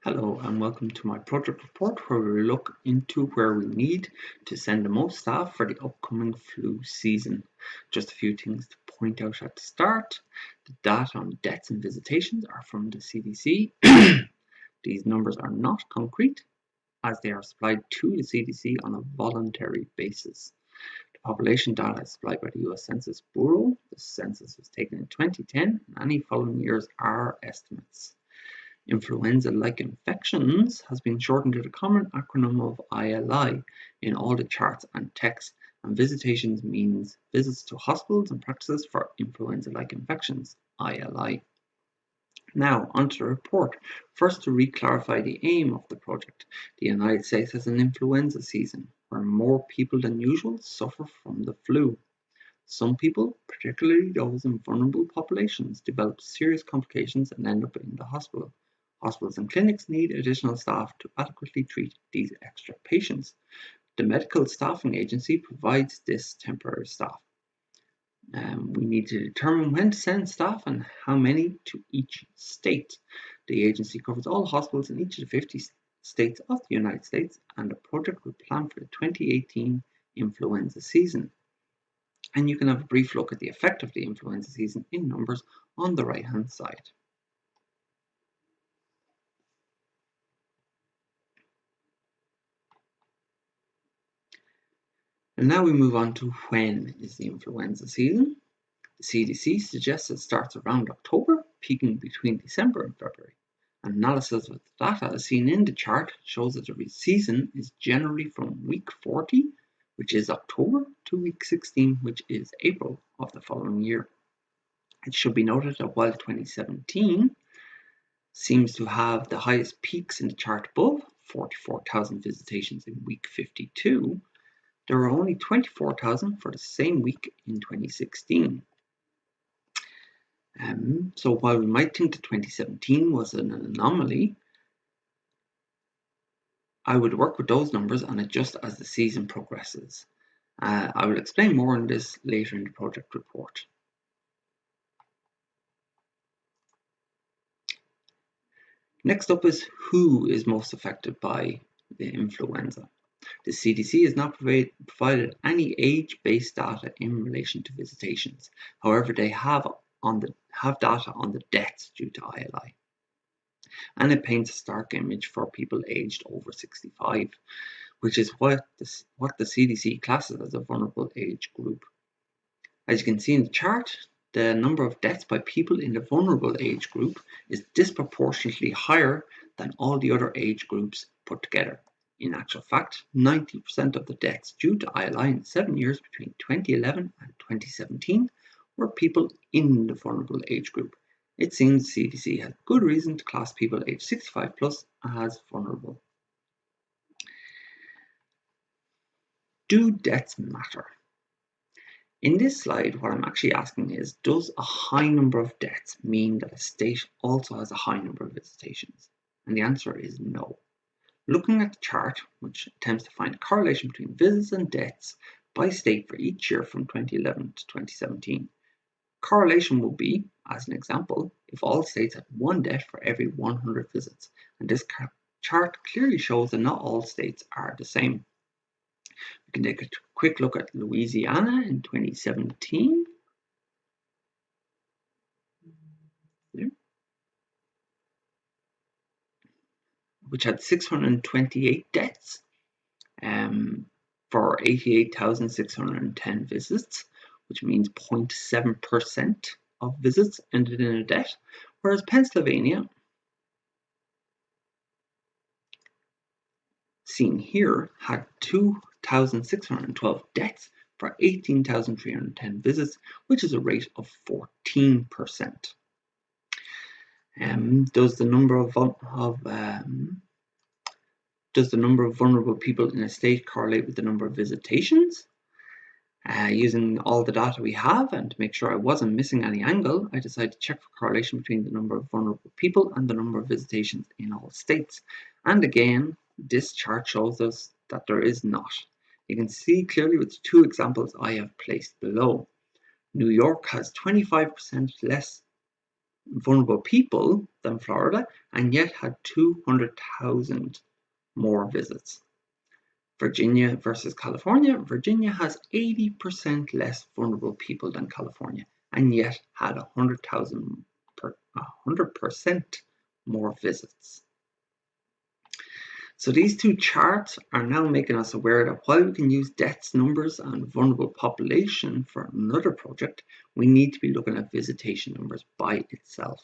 Hello and welcome to my project report where we look into where we need to send the most staff for the upcoming flu season. Just a few things to point out at the start. The data on deaths and visitations are from the CDC. These numbers are not concrete as they are supplied to the CDC on a voluntary basis. The population data is supplied by the US Census Bureau. The census was taken in 2010 and any following years are estimates. Influenza-like infections has been shortened to the common acronym of ILI in all the charts and texts, and visitations means visits to hospitals and practices for influenza-like infections, ILI. Now, onto the report. First, to re-clarify the aim of the project. The United States has an influenza season where more people than usual suffer from the flu. Some people, particularly those in vulnerable populations, develop serious complications and end up in the hospital. Hospitals and clinics need additional staff to adequately treat these extra patients. The Medical Staffing Agency provides this temporary staff. We need to determine when to send staff and how many to each state. The agency covers all hospitals in each of the 50 states of the United States, and the project will plan for the 2018 influenza season. And you can have a brief look at the effect of the influenza season in numbers on the right-hand side. And now we move on to when is the influenza season. The CDC suggests it starts around October, peaking between December and February. Analysis of the data as seen in the chart shows that the season is generally from week 40, which is October, to week 16, which is April of the following year. It should be noted that while 2017 seems to have the highest peaks in the chart above, 44,000 visitations in week 52, there were only 24,000 for the same week in 2016. So while we might think that 2017 was an anomaly, I would work with those numbers and adjust as the season progresses. I will explain more on this later in the project report. Next up is who is most affected by the influenza. The CDC has not provided any age-based data in relation to visitations. However, they have data on the deaths due to ILI. And it paints a stark image for people aged over 65, which is what the CDC classes as a vulnerable age group. As you can see in the chart, the number of deaths by people in the vulnerable age group is disproportionately higher than all the other age groups put together. In actual fact, 90% of the deaths due to ILI in the 7 years between 2011 and 2017 were people in the vulnerable age group. It seems the CDC has good reason to class people aged 65 plus as vulnerable. Do deaths matter? In this slide, what I'm actually asking is, does a high number of deaths mean that a state also has a high number of visitations? And the answer is no. Looking at the chart, which attempts to find a correlation between visits and deaths by state for each year from 2011 to 2017, correlation will be, as an example, if all states had one death for every 100 visits. And this chart clearly shows that not all states are the same. We can take a quick look at Louisiana in 2017. Which had 628 deaths for 88,610 visits, which means 0.7% of visits ended in a death, whereas Pennsylvania, seen here, had 2,612 deaths for 18,310 visits, which is a rate of 14%. Does the number of vulnerable people in a state correlate with the number of visitations? Using all the data we have and to make sure I wasn't missing any angle, I decided to check for correlation between the number of vulnerable people and the number of visitations in all states. And again, this chart shows us that there is not. You can see clearly with the two examples I have placed below. New York has 25% less vulnerable people than Florida, and yet had 200,000 more visits. Virginia versus California. Virginia has 80% less vulnerable people than California, and yet had 100% more visits. So these two charts are now making us aware that while we can use deaths numbers and vulnerable population for another project, we need to be looking at visitation numbers by itself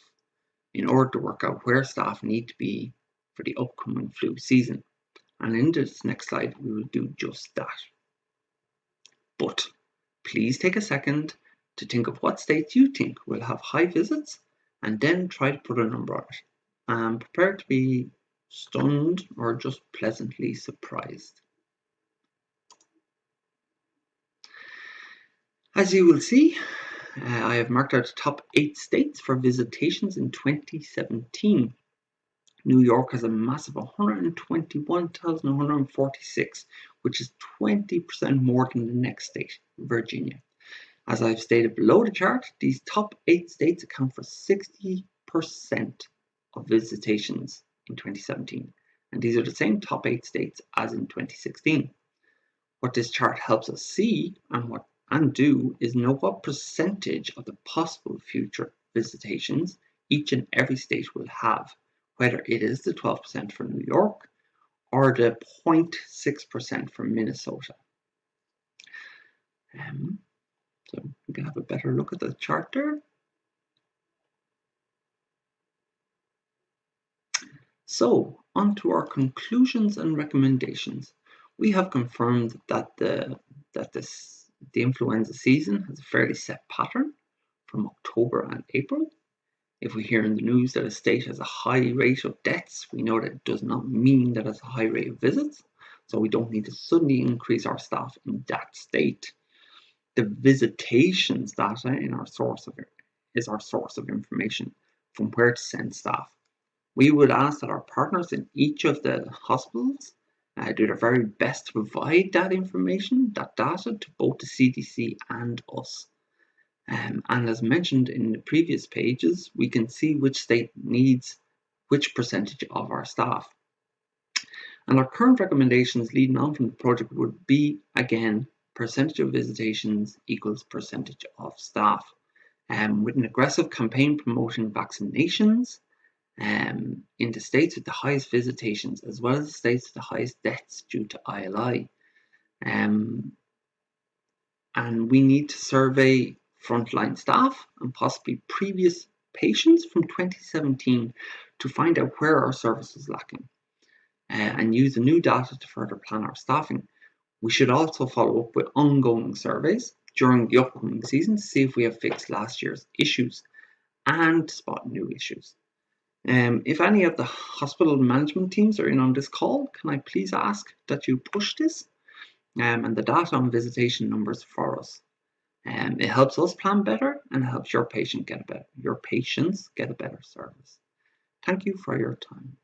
in order to work out where staff need to be for the upcoming flu season. And in this next slide, we will do just that. But please take a second to think of what states you think will have high visits, and then try to put a number on it. And prepare to be stunned or just pleasantly surprised. As you will see, I have marked out the top 8 states for visitations in 2017. New York has a massive 121,146, which is 20% more than the next state, Virginia. As I've stated below the chart, these top 8 states account for 60% of visitations in 2017, and these are the same top 8 states as in 2016. What this chart helps us see and do is know what percentage of the possible future visitations each and every state will have, whether it is the 12% for New York or the 0.6% for Minnesota. So we can have a better look at the chart there. So, on to our conclusions and recommendations. We have confirmed that the influenza season has a fairly set pattern from October and April. If we hear in the news that a state has a high rate of deaths, we know that it does not mean that it's a high rate of visits, so we don't need to suddenly increase our staff in that state. The visitations data is our source of information from where to send staff. We would ask that our partners in each of the hospitals do their very best to provide that information, that data, to both the CDC and us. And as mentioned in the previous pages, we can see which state needs which percentage of our staff. And our current recommendations leading on from the project would be, again, percentage of visitations equals percentage of staff. With an aggressive campaign promoting vaccinations, in the states with the highest visitations, as well as the states with the highest deaths due to ILI. And we need to survey frontline staff and possibly previous patients from 2017 to find out where our service is lacking, and use the new data to further plan our staffing. We should also follow up with ongoing surveys during the upcoming season to see if we have fixed last year's issues and spot new issues. If any of the hospital management teams are in on this call, can I please ask that you push this and the data on visitation numbers for us? It helps us plan better and helps your patients get a better service. Thank you for your time.